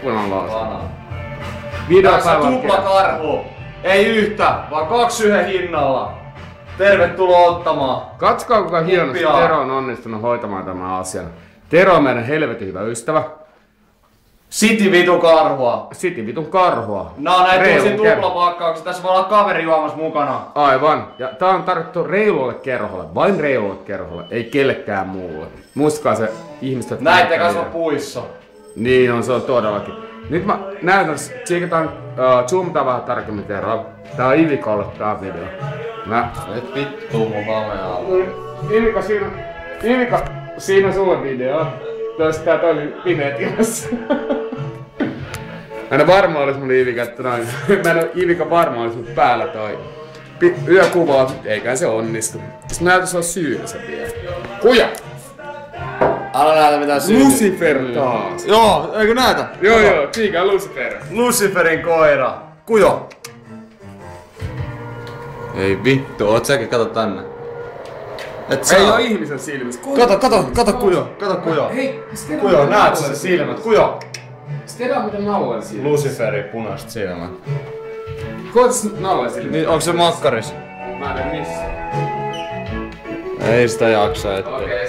punanlaasa. Tässä tuplakarhu. Ei yhtä, vaan 2 yhden hinnalla. Tervetuloa ottamaan. Katsokaa kuinka hienosti Tero on onnistunut hoitamaan tämän asian. Tero on meidän helvetin hyvä ystävä. City vitun karhua. City vitun karhua. Nää on näitä tosi tuplapakkauksia. Tässä voi olla kaveri juomassa mukana. Aivan. Ja tää on tarkoitettu reilulle kerholle. Vain reilulle kerholle. Ei kellekään muulle. Muistakaa se ihmiset. Näitä kasva puissa. Niin on, se on todellakin. Nyt mä näytän, tsiikataan, zoomataan vähän tarkemmin Teroa. Tää on Ivikolle tää video. Nyt vittuu mun hameen alla. Ivika, siinä sulle video. Toivottavasti tää toimii pimeätilassa. Mä en varmaan olis mun Ivika, että noin. Mä en oo Ivika varmaan olis mun päällä toi yökuvaa, eikä se onnistu. Sitten näytä se on syynsä vielä. Kuja! Älä näytä mitään syytä. Lucifer taas. Joo, eikö näytä? Joo, tsiikaa Lucifer. Luciferin koira. Kujo. Ei vittu, oot säkin, kato tänne. Ei oo ihmisen silmissä. Kato Kujo. Kato Kujo. Hei, Kujo, näet sä silmät? Kujo. Stella on miten naulan silmät. Luciferin punaiset silmät. Koetas naulan silmät. Niin, onks se makkaris? Mä en missä. Ei sitä jaksa, ettei. Okei.